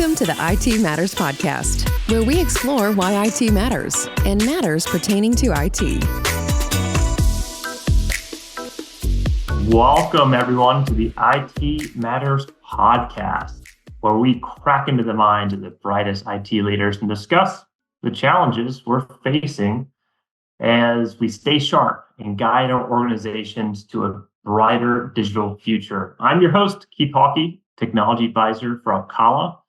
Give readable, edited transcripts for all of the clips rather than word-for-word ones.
Welcome to the IT Matters Podcast, where we explore why IT matters and matters pertaining to IT. Welcome, everyone, to the IT Matters Podcast, where we crack into the minds of the brightest IT leaders and discuss the challenges we're facing as we stay sharp and guide our organizations to a brighter digital future. I'm your host, Keith Hawkey, Technology Advisor for Opkalla.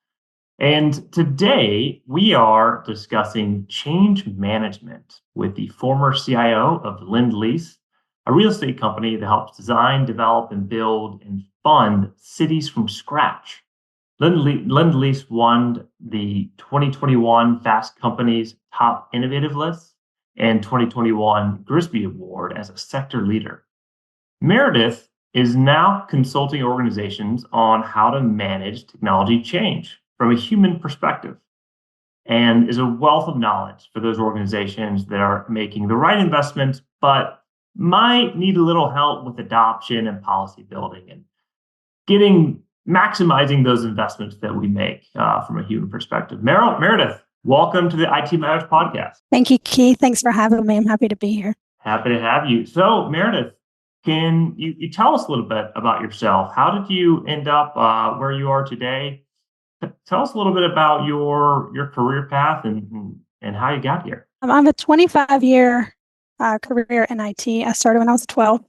And today we are discussing change management with the former CIO of Lendlease, a real estate company that helps design, develop, and build and fund cities from scratch. Lendlease won the 2021 Fast Company's Top Innovative list and 2021 Grisby Award as a sector leader. Meridith is now consulting organizations on how to manage technology change from a human perspective and is a wealth of knowledge for those organizations that are making the right investments, but might need a little help with adoption and policy building and maximizing those investments that we make from a human perspective. Meridith, welcome to the IT Matters Podcast. Thank you, Keith. Thanks for having me. I'm happy to be here. Happy to have you. So, Meridith, can you tell us a little bit about yourself? How did you end up where you are today? Tell us a little bit about your career path and how you got here. I have a 25-year career in IT. I started when I was 12.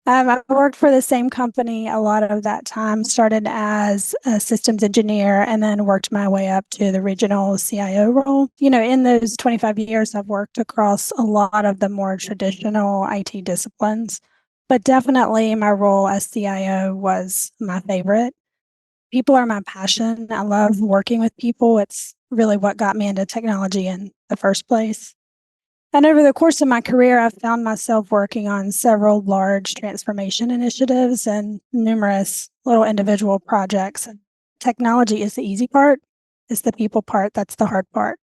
I worked for the same company a lot of that time, started as a systems engineer and then worked my way up to the regional CIO role. You know, in those 25 years, I've worked across a lot of the more traditional IT disciplines, but definitely my role as CIO was my favorite. People are my passion. I love working with people. It's really what got me into technology in the first place. And over the course of my career, I've found myself working on several large transformation initiatives and numerous little individual projects. And technology is the easy part. It's the people part that's the hard part.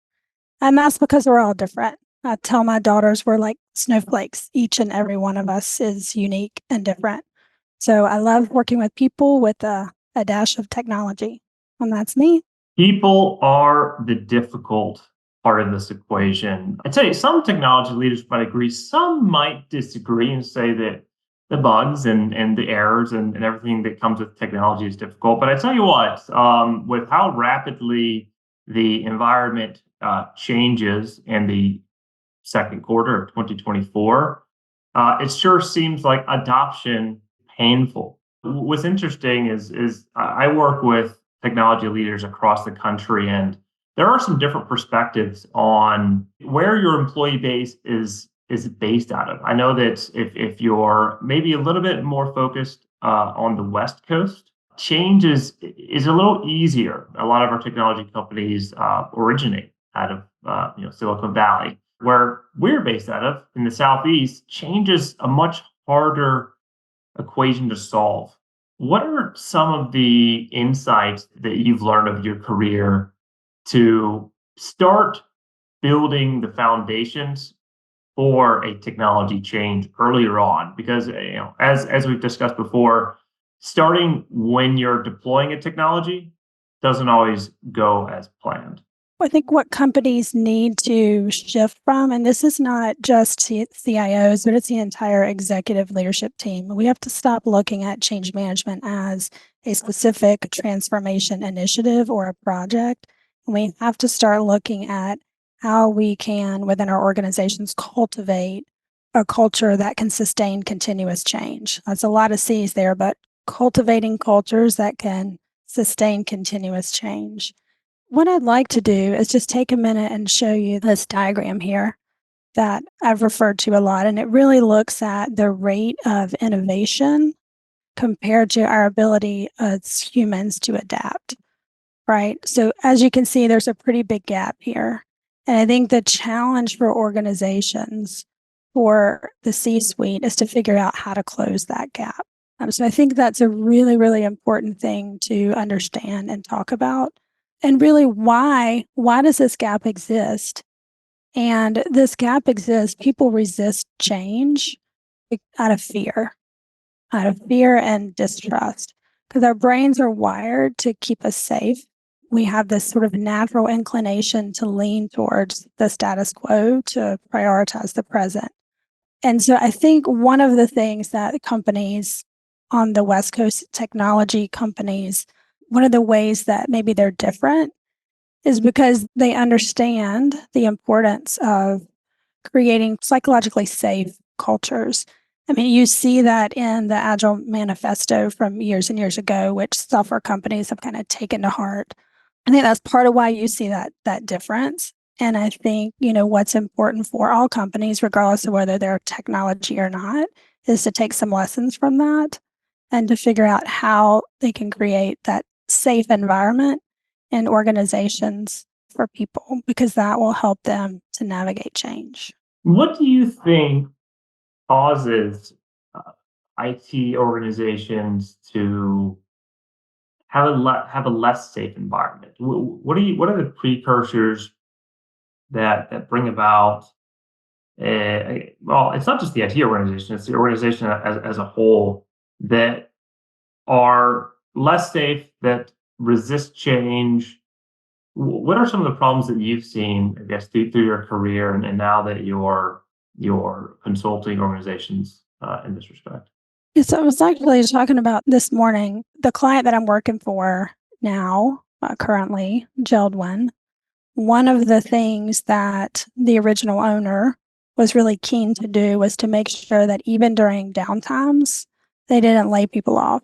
And that's because we're all different. I tell my daughters we're like snowflakes. Each and every one of us is unique and different. So I love working with people with a dash of technology. And that's me. People are the difficult part of this equation. I'd say some technology leaders might agree, some might disagree and say that the bugs and the errors and everything that comes with technology is difficult. But I tell you what, with how rapidly the environment changes in the second quarter of 2024, it sure seems like adoption painful. What's interesting is I work with technology leaders across the country, and there are some different perspectives on where your employee base is based out of. I know that if you're maybe a little bit more focused on the West Coast, change is a little easier. A lot of our technology companies originate out of Silicon Valley. Where we're based out of in the Southeast, change is a much harder equation to solve. What are some of the insights that you've learned of your career to start building the foundations for a technology change earlier on? Because as we've discussed before, starting when you're deploying a technology doesn't always go as planned. I think what companies need to shift from, and this is not just CIOs, but it's the entire executive leadership team. We have to stop looking at change management as a specific transformation initiative or a project. We have to start looking at how we can, within our organizations, cultivate a culture that can sustain continuous change. That's a lot of C's there, but cultivating cultures that can sustain continuous change. What I'd like to do is just take a minute and show you this diagram here that I've referred to a lot, and it really looks at the rate of innovation compared to our ability as humans to adapt, right? So as you can see, there's a pretty big gap here. And I think the challenge for organizations, for the C-suite, is to figure out how to close that gap. So I think that's a really, really important thing to understand and talk about. And really, why does this gap exist? And this gap exists, people resist change out of fear and distrust, because our brains are wired to keep us safe we have this sort of natural inclination to lean towards the status quo, to prioritize the present. And so I think one of the things that companies on the West Coast, technology companies, one of the ways that maybe they're different is because they understand the importance of creating psychologically safe cultures. I mean, you see that in the Agile Manifesto from years and years ago, which software companies have kind of taken to heart. I think that's part of why you see that difference. And I think, what's important for all companies, regardless of whether they're technology or not, is to take some lessons from that and to figure out how they can create that safe environment in organizations for people, because that will help them to navigate change. What do you think causes IT organizations to have a less safe environment? What are the precursors that bring about? Well, it's not just the IT organization; it's the organization as a whole that are less safe, that resist change. What are some of the problems that you've seen, I guess, through your career and now that you're consulting organizations in this respect? So I was actually talking about this morning, the client that I'm working for now, currently, Geldwin. One of the things that the original owner was really keen to do was to make sure that even during downtimes, they didn't lay people off,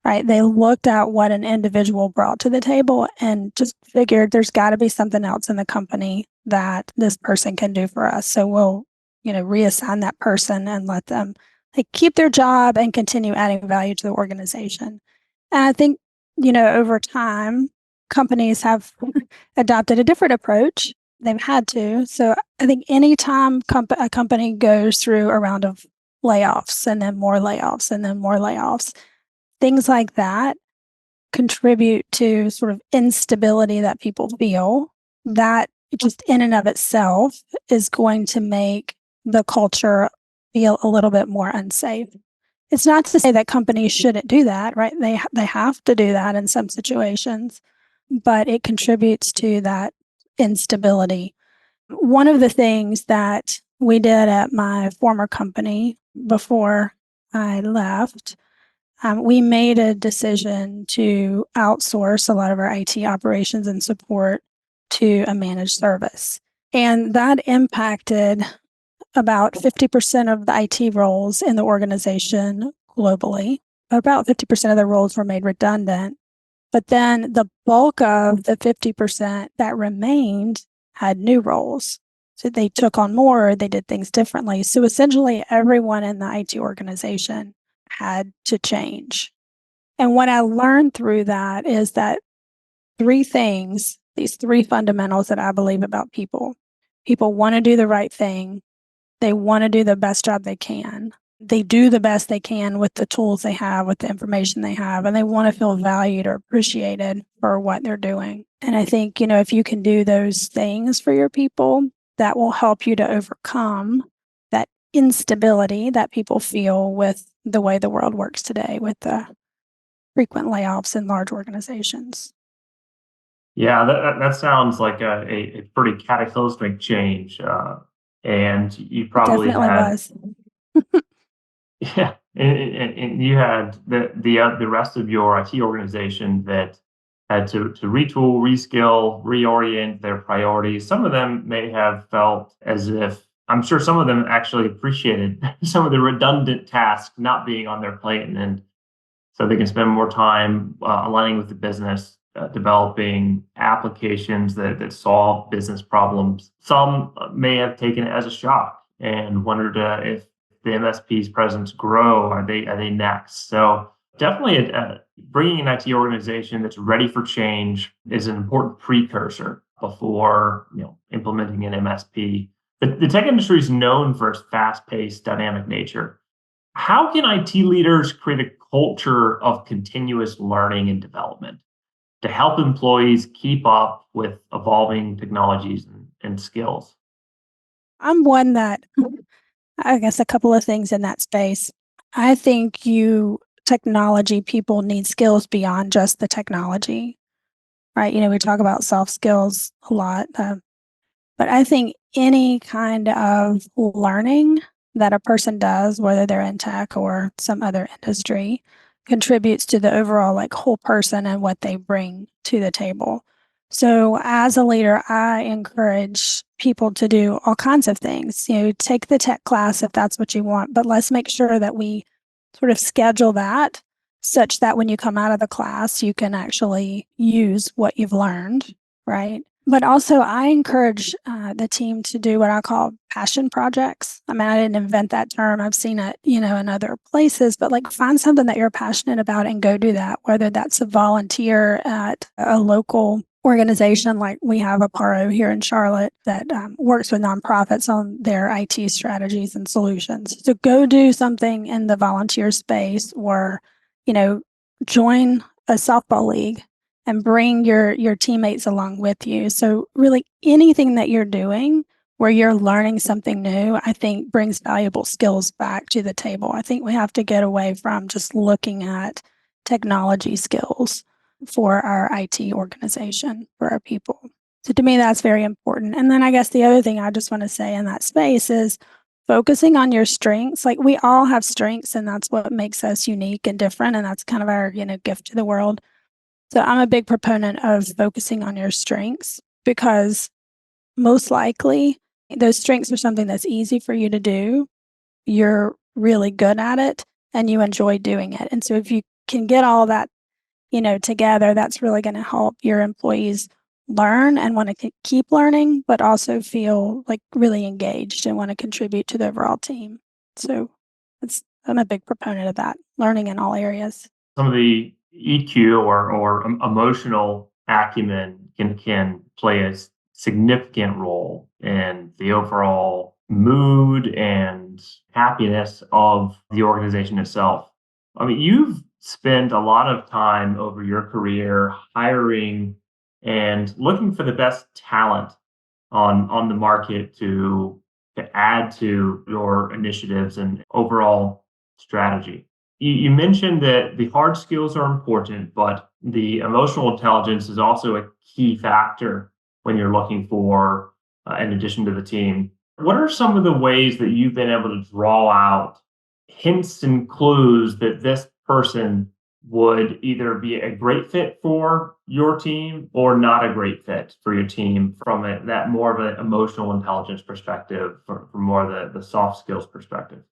right? They looked at what an individual brought to the table and just figured there's got to be something else in the company that this person can do for us. So we'll, reassign that person and let them keep their job and continue adding value to the organization. And I think, over time, companies have adopted a different approach. They've had to. So I think anytime a company goes through a round of layoffs and then more layoffs and then more layoffs, things like that contribute to sort of instability that people feel. That just in and of itself is going to make the culture feel a little bit more unsafe. It's not to say that companies shouldn't do that, right? They have to do that in some situations, but it contributes to that instability. One of the things that we did at my former company before I left, we made a decision to outsource a lot of our IT operations and support to a managed service. And that impacted about 50% of the IT roles in the organization globally. About 50% of the roles were made redundant. But then the bulk of the 50% that remained had new roles. So they took on more, they did things differently. So essentially, everyone in the IT organization had to change. And what I learned through that is that these three fundamentals that I believe about people. People want to do the right thing. They want to do the best job they can. They do the best they can with the tools they have, with the information they have, and they want to feel valued or appreciated for what they're doing. And I think, if you can do those things for your people, that will help you to overcome that instability that people feel with the way the world works today, with the frequent layoffs in large organizations. Yeah, that sounds like a pretty cataclysmic change, and you It probably definitely had was. yeah, and you had the rest of your IT organization that had to retool, reskill, reorient their priorities. Some of them may have felt as if I'm sure some of them actually appreciated some of the redundant tasks not being on their plate, and so they can spend more time aligning with the business, developing applications that solve business problems. Some may have taken it as a shock and wondered if the MSP's presence grow. Are they next? So definitely, bringing an IT organization that's ready for change is an important precursor before implementing an MSP. The tech industry is known for its fast-paced, dynamic nature. How can IT leaders create a culture of continuous learning and development to help employees keep up with evolving technologies and skills? I'm one that, I guess, a couple of things in that space. I think technology people need skills beyond just the technology. right? We talk about soft skills a lot, but I think any kind of learning that a person does, whether they're in tech or some other industry, contributes to the overall whole person and what they bring to the table. So as a leader, I encourage people to do all kinds of things. Take the tech class if that's what you want, but let's make sure that we sort of schedule that such that when you come out of the class, you can actually use what you've learned, right? But also, I encourage the team to do what I call passion projects. I mean, I didn't invent that term. I've seen it, in other places, but find something that you're passionate about and go do that, whether that's a volunteer at a local organization. Like we have a PARO here in Charlotte that works with nonprofits on their IT strategies and solutions. So go do something in the volunteer space or, join a softball league and bring your teammates along with you. So really anything that you're doing where you're learning something new, I think brings valuable skills back to the table. I think we have to get away from just looking at technology skills for our IT organization, for our people. So to me, that's very important. And then I guess the other thing I just want to say in that space is focusing on your strengths. We all have strengths, and that's what makes us unique and different. And that's kind of our, gift to the world. So I'm a big proponent of focusing on your strengths because most likely those strengths are something that's easy for you to do. You're really good at it and you enjoy doing it. And so if you can get all that, together, that's really going to help your employees learn and want to keep learning, but also feel really engaged and want to contribute to the overall team. So I'm a big proponent of that, learning in all areas. Some of the EQ or emotional acumen can play a significant role in the overall mood and happiness of the organization itself. I mean, you've spent a lot of time over your career hiring and looking for the best talent on the market to add to your initiatives and overall strategy. You mentioned that the hard skills are important, but the emotional intelligence is also a key factor when you're looking for, in addition to the team. What are some of the ways that you've been able to draw out hints and clues that this person would either be a great fit for your team or not a great fit for your team from that more of an emotional intelligence perspective, from more of the soft skills perspective?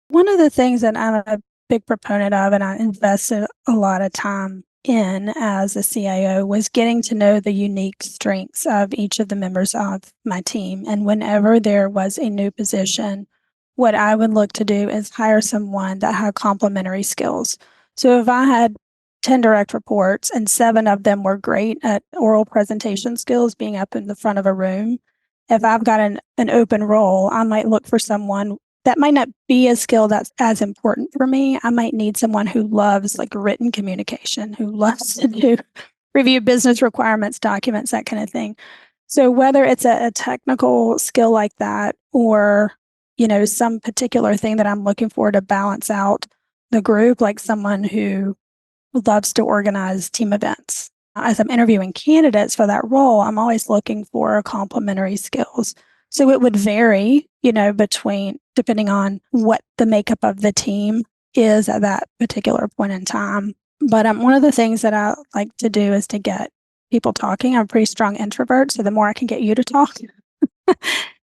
One of the things that I'm a big proponent of and I invested a lot of time in as a CIO was getting to know the unique strengths of each of the members of my team. And whenever there was a new position, what I would look to do is hire someone that had complementary skills. So if I had 10 direct reports and 7 of them were great at oral presentation skills, being up in the front of a room, if I've got an open role, I might look for someone that might not be a skill that's as important for me. I might need someone who loves written communication, who loves to review business requirements, documents, that kind of thing. So whether it's a technical skill like that or, some particular thing that I'm looking for to balance out the group, like someone who loves to organize team events. As I'm interviewing candidates for that role, I'm always looking for complementary skills. So it would vary, depending on what the makeup of the team is at that particular point in time. But one of the things that I like to do is to get people talking. I'm a pretty strong introvert, so the more I can get you to talk,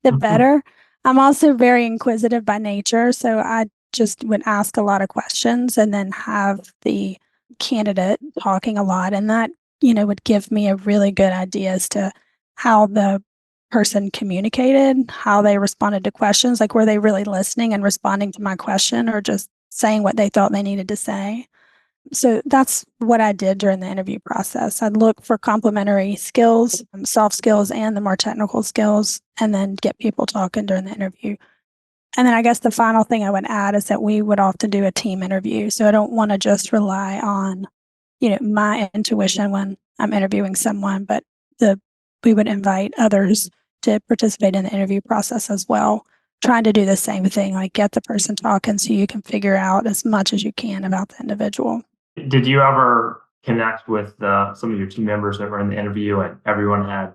the better. I'm also very inquisitive by nature, so I just would ask a lot of questions and then have the candidate talking a lot. And that, would give me a really good idea as to how the person communicated, how they responded to questions. Were they really listening and responding to my question or just saying what they thought they needed to say? So that's what I did during the interview process. I'd look for complementary skills, soft skills, and the more technical skills, and then get people talking during the interview. And then I guess the final thing I would add is that we would often do a team interview. So I don't want to just rely on, my intuition when I'm interviewing someone, but we would invite others to participate in the interview process as well, trying to do the same thing, get the person talking so you can figure out as much as you can about the individual. Did you ever connect with some of your team members that were in the interview and everyone had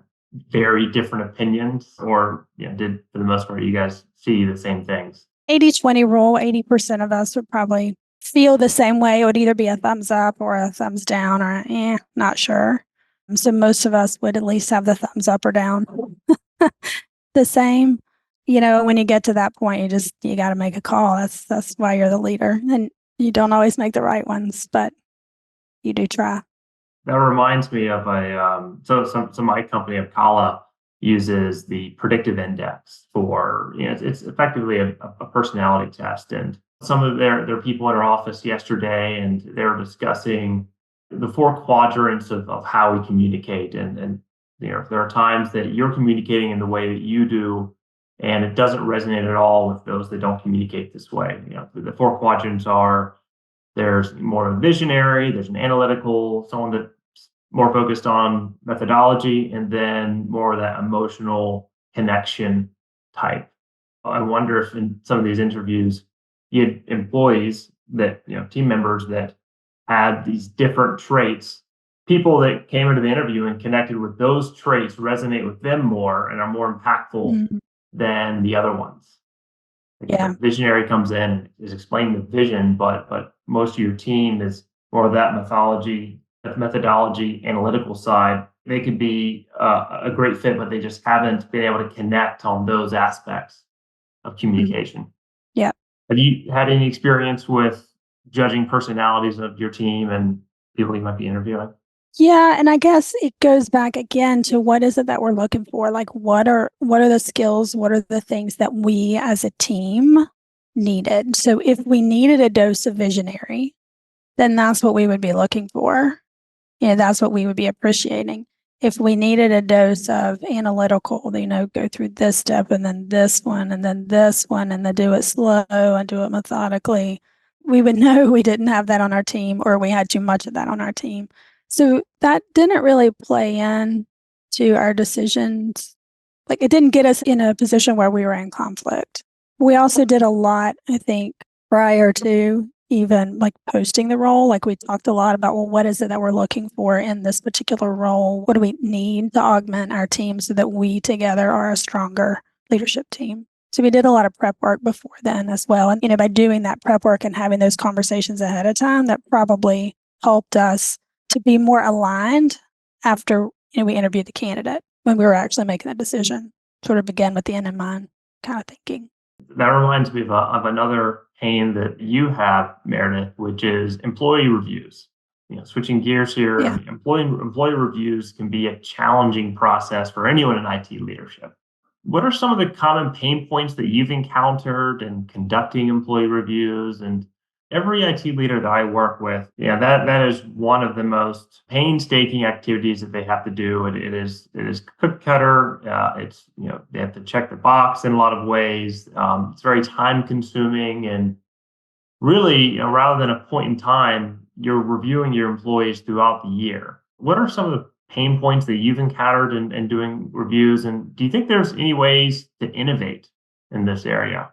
very different opinions, or did for the most part you guys see the same things? 80-20 rule, 80% of us would probably feel the same way. It would either be a thumbs up or a thumbs down or not sure. So most of us would at least have the thumbs up or down. The same. When you get to that point, you got to make a call. That's why you're the leader. And you don't always make the right ones, but you do try. That reminds me of so my company Opkalla uses the predictive index for, it's effectively a personality test. And some of their people in our office yesterday, and they were discussing the four quadrants of how we communicate. And there are times that you're communicating in the way that you do, and it doesn't resonate at all with those that don't communicate this way. The four quadrants are: there's more of a visionary, there's an analytical, someone that's more focused on methodology, and then more of that emotional connection type. I wonder if in some of these interviews, you had employees that, team members that had these different traits. People that came into the interview and connected with those traits resonate with them more and are more impactful than the other ones. Yeah. The visionary comes in and is explaining the vision, but most of your team is more of that methodology, analytical side. They could be a great fit, but they just haven't been able to connect on those aspects of communication. Yeah. Have you had any experience with judging personalities of your team and people you might be interviewing? Yeah, and I guess it goes back again to what is it that we're looking for? Like what are the skills, what are the things that we as a team needed? So if we needed a dose of visionary, then that's what we would be looking for. That's what we would be appreciating. If we needed a dose of analytical, go through this step and then this one and then this one and then do it slow and do it methodically, we would know we didn't have that on our team, or we had too much of that on our team. So that didn't really play in to our decisions. Like, it didn't get us in a position where we were in conflict. We also did a lot, I think, prior to even like posting the role. Like, we talked a lot about, well, what is it that we're looking for in this particular role? What do we need to augment our team so that we together are a stronger leadership team? So we did a lot of prep work before then as well. And, by doing that prep work and having those conversations ahead of time, that probably helped us to be more aligned after, we interviewed the candidate, when we were actually making that decision. Sort of again with the end in mind kind of thinking. That reminds me of another pain that you have, Meredith, which is employee reviews. Switching gears here, Yeah. Employee reviews can be a challenging process for anyone in IT leadership. What are some of the common pain points that you've encountered in conducting employee reviews? And every IT leader that I work with, that is one of the most painstaking activities that they have to do. It is cookie cutter. It's they have to check the box in a lot of ways. It's very time consuming, and really, rather than a point in time, you're reviewing your employees throughout the year. What are some of the pain points that you've encountered in doing reviews, and do you think there's any ways to innovate in this area?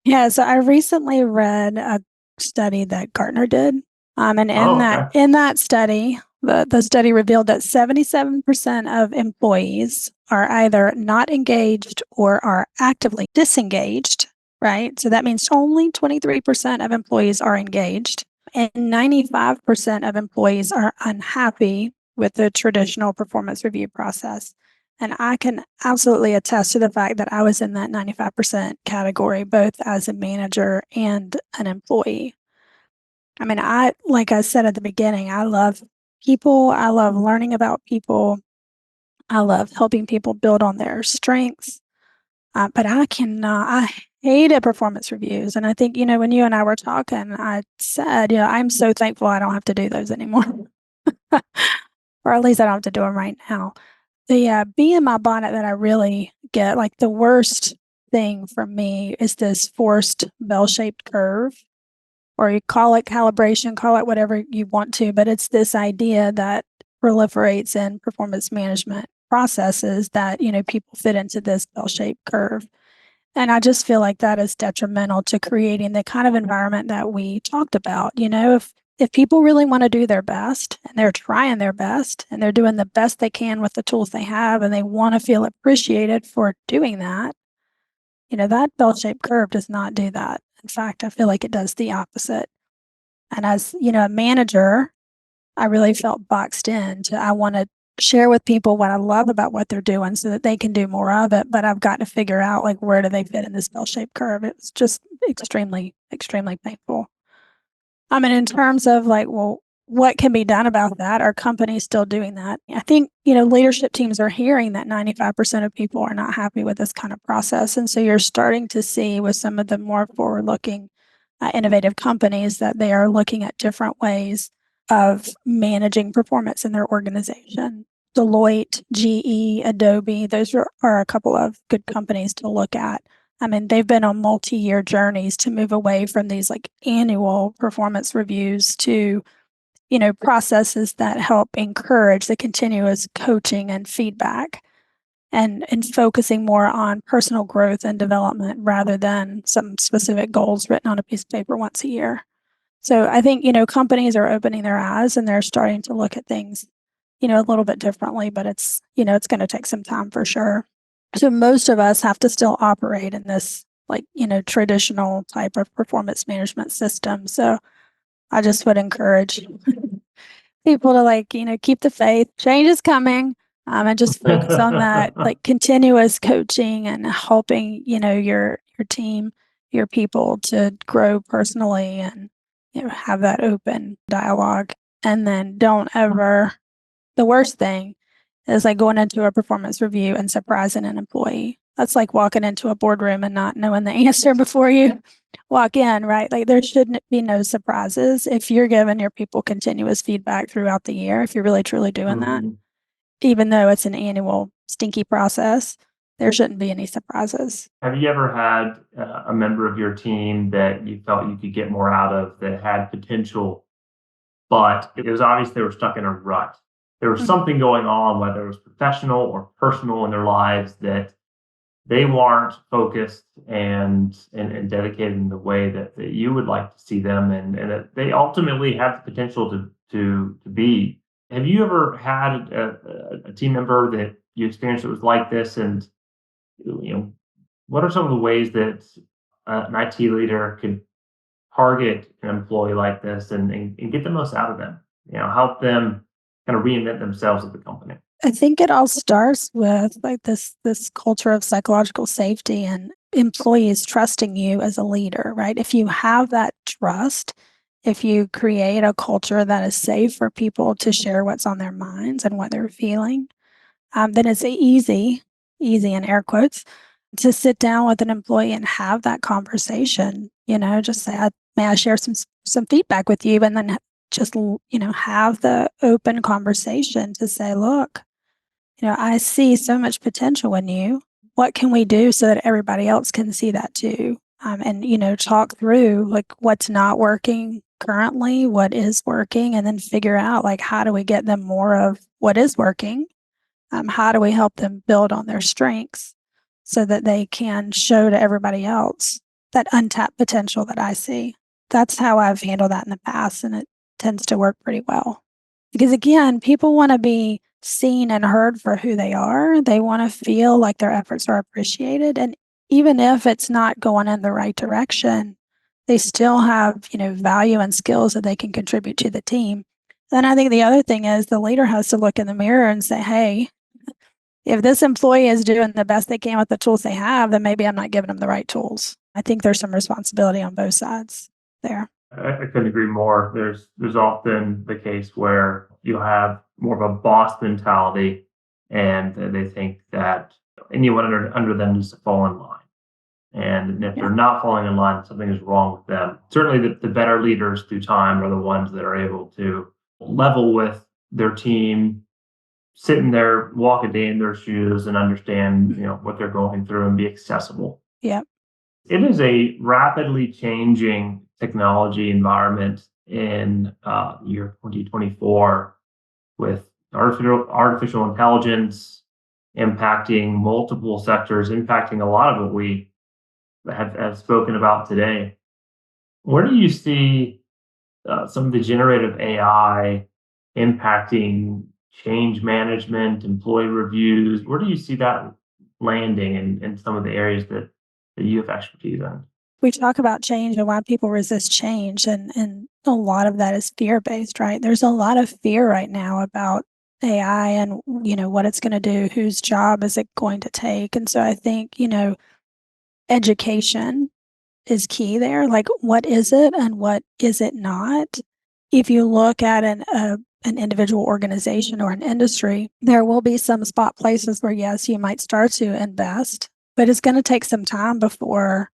Yeah, so I recently read a study that Gartner did. And in that study, the study revealed that 77% of employees are either not engaged or are actively disengaged, right? So that means only 23% of employees are engaged, and 95% of employees are unhappy with the traditional performance review process. And I can absolutely attest to the fact that I was in that 95% category, both as a manager and an employee. I mean, like I said at the beginning, I love people. I love learning about people. I love helping people build on their strengths. But I hated performance reviews. And I think, when you and I were talking, I said, I'm so thankful I don't have to do those anymore. Or at least I don't have to do them right now. The bee in my bonnet that I really get, like the worst thing for me, is this forced bell-shaped curve, or you call it calibration, call it whatever you want to, but it's this idea that proliferates in performance management processes that, people fit into this bell-shaped curve. And I just feel like that is detrimental to creating the kind of environment that we talked about. if people really want to do their best and they're trying their best and they're doing the best they can with the tools they have and they want to feel appreciated for doing that, that bell-shaped curve does not do that. In fact, I feel like it does the opposite. And as, a manager, I really felt boxed in to, I want to share with people what I love about what they're doing so that they can do more of it. But I've got to figure out like, where do they fit in this bell-shaped curve? It's just extremely, extremely painful. I mean, in terms of like, well, what can be done about that? Are companies still doing that? I think, leadership teams are hearing that 95% of people are not happy with this kind of process. And so you're starting to see with some of the more forward-looking, innovative companies that they are looking at different ways of managing performance in their organization. Deloitte, GE, Adobe, those are a couple of good companies to look at. I mean, they've been on multi-year journeys to move away from these like annual performance reviews to, processes that help encourage the continuous coaching and feedback and focusing more on personal growth and development rather than some specific goals written on a piece of paper once a year. So I think, companies are opening their eyes and they're starting to look at things, a little bit differently, but it's going to take some time for sure. So most of us have to still operate in this like, traditional type of performance management system. So I just would encourage people to like, keep the faith. Change is coming. And just focus on that like continuous coaching and helping, your team, your people to grow personally and have that open dialogue. And then don't ever, the worst thing is like going into a performance review and surprising an employee. That's like walking into a boardroom and not knowing the answer before you walk in, right? Like there shouldn't be no surprises if you're giving your people continuous feedback throughout the year, if you're really truly doing that. Even though it's an annual stinky process, there shouldn't be any surprises. Have you ever had a member of your team that you felt you could get more out of that had potential, but it was obvious they were stuck in a rut? There was something going on, whether it was professional or personal in their lives, that they weren't focused and dedicated in the way that you would like to see them, and that they ultimately have the potential to be. Have you ever had a team member that you experienced that was like this? And what are some of the ways that an IT leader could target an employee like this and get the most out of them? Help them kind of reinvent themselves at the company. I think it all starts with like this culture of psychological safety and employees trusting you as a leader, right? If you have that trust, if you create a culture that is safe for people to share what's on their minds and what they're feeling, then it's easy in air quotes, to sit down with an employee and have that conversation. Just say, "May I share some feedback with you?" And then just have the open conversation to say, "Look, I see so much potential in you. What can we do so that everybody else can see that too?" And talk through like what's not working currently, what is working, and then figure out like how do we get them more of what is working. How do we help them build on their strengths so that they can show to everybody else that untapped potential that I see? That's how I've handled that in the past, and it tends to work pretty well. Because again, people want to be seen and heard for who they are. They want to feel like their efforts are appreciated. And even if it's not going in the right direction, they still have, value and skills that they can contribute to the team. Then I think the other thing is the leader has to look in the mirror and say, hey, if this employee is doing the best they can with the tools they have, then maybe I'm not giving them the right tools. I think there's some responsibility on both sides there. I couldn't agree more. There's often the case where you have more of a boss mentality, and they think that anyone under them needs to fall in line. And if they're not falling in line, something is wrong with them. Certainly, the better leaders through time are the ones that are able to level with their team, sit in their walk a day in their shoes, and understand what they're going through and be accessible. Yeah. It is a rapidly changing technology environment in year 2024, with artificial intelligence impacting multiple sectors, impacting a lot of what we have spoken about today. Where do you see some of the generative AI impacting change management, employee reviews? Where do you see that landing in some of the areas that you have expertise in? We talk about change and why people resist change, and a lot of that is fear-based, right? There's a lot of fear right now about AI and, what it's going to do, whose job is it going to take. And so I think, education is key there. Like, what is it and what is it not? If you look at an individual organization or an industry, there will be some spot places where, yes, you might start to invest, but it's going to take some time before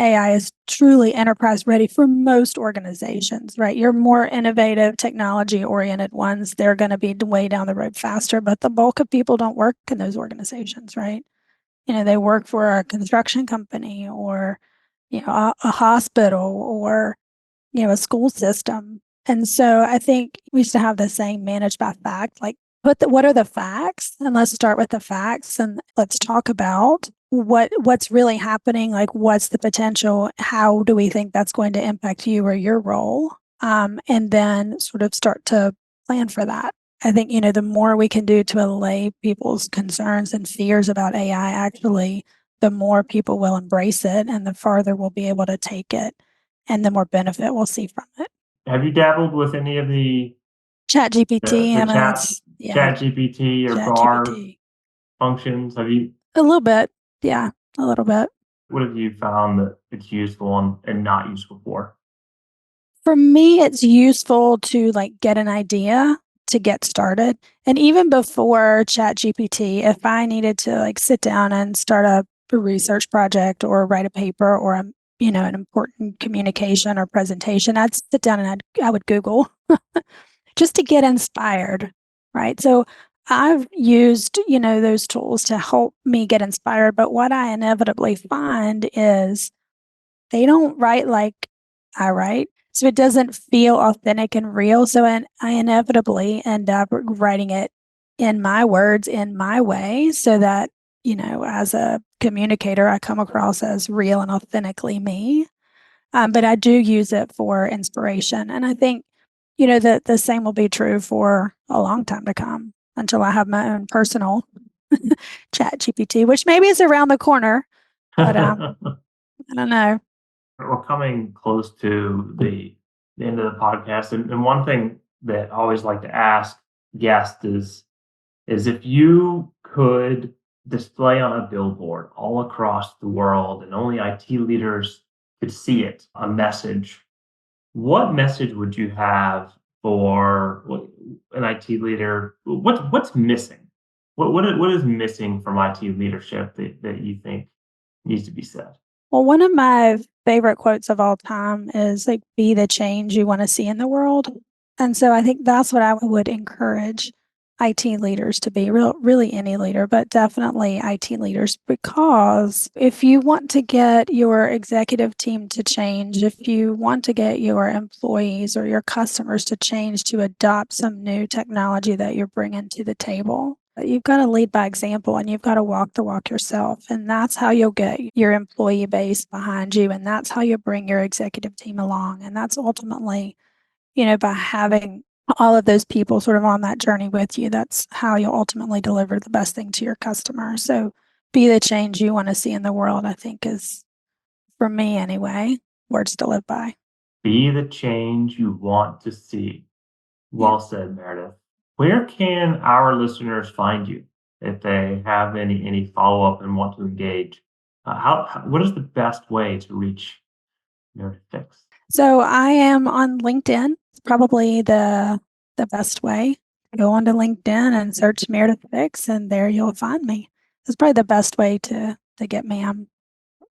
AI is truly enterprise ready for most organizations, right? Your more innovative, technology oriented ones, they're going to be way down the road faster, but the bulk of people don't work in those organizations, right? They work for a construction company or, a hospital or, a school system. And so I think we used to have the saying managed by fact, like what are the facts? And let's start with the facts and let's talk about what's really happening. Like, what's the potential? How do we think that's going to impact you or your role? And then sort of start to plan for that. I think, the more we can do to allay people's concerns and fears about AI, actually, the more people will embrace it and the farther we'll be able to take it and the more benefit we'll see from it. Have you dabbled with any of the Chat GPT, the and chat GPT or Chat bar GPT. functions? Have you? A little bit. Yeah, a little bit. What have you found that it's useful and not useful for? For me, it's useful to get an idea to get started. And even before Chat GPT, if I needed to sit down and start a research project or write a paper or an important communication or presentation, I'd sit down and I would Google just to get inspired, right? So I've used, those tools to help me get inspired. But what I inevitably find is they don't write like I write. So it doesn't feel authentic and real. So I inevitably end up writing it in my words, in my way, so that, as a communicator, I come across as real and authentically me. But I do use it for inspiration. And I think, the same will be true for a long time to come until I have my own personal Chat GPT, which maybe is around the corner. But I don't know. We're coming close to the end of the podcast. And one thing that I always like to ask guests is if you could display on a billboard all across the world and only IT leaders could see it, a message, what message would you have for an IT leader? What's missing? What is missing from IT leadership that you think needs to be said? Well, one of my favorite quotes of all time is be the change you want to see in the world. And so I think that's what I would encourage IT leaders to be, really any leader, but definitely IT leaders, because if you want to get your executive team to change, if you want to get your employees or your customers to change, to adopt some new technology that you're bringing to the table, you've got to lead by example and you've got to walk the walk yourself. And that's how you'll get your employee base behind you. And that's how you bring your executive team along. And that's ultimately, by having all of those people sort of on that journey with you, that's how you'll ultimately deliver the best thing to your customer. So be the change you want to see in the world, I think is, for me anyway, words to live by. Be the change you want to see. Well said, Meredith. Where can our listeners find you if they have any follow-up and want to engage? What is the best way to reach Meredith Fix? So I am on LinkedIn. It's probably the best way. Go onto LinkedIn and search Meridith Fix, and there you'll find me. It's probably the best way to get me. I'm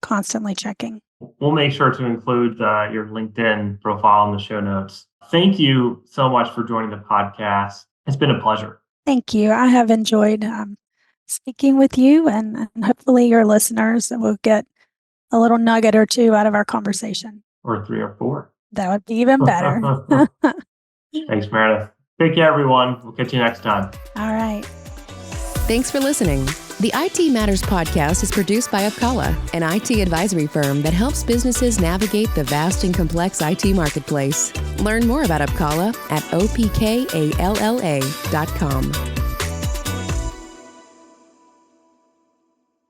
constantly checking. We'll make sure to include your LinkedIn profile in the show notes. Thank you so much for joining the podcast. It's been a pleasure. Thank you. I have enjoyed speaking with you, and hopefully your listeners will get a little nugget or two out of our conversation. Or 3 or 4. That would be even better. Thanks, Meredith. Take care, everyone. We'll catch you next time. All right. Thanks for listening. The IT Matters podcast is produced by Opkalla, an IT advisory firm that helps businesses navigate the vast and complex IT marketplace. Learn more about Opkalla at opkalla.com.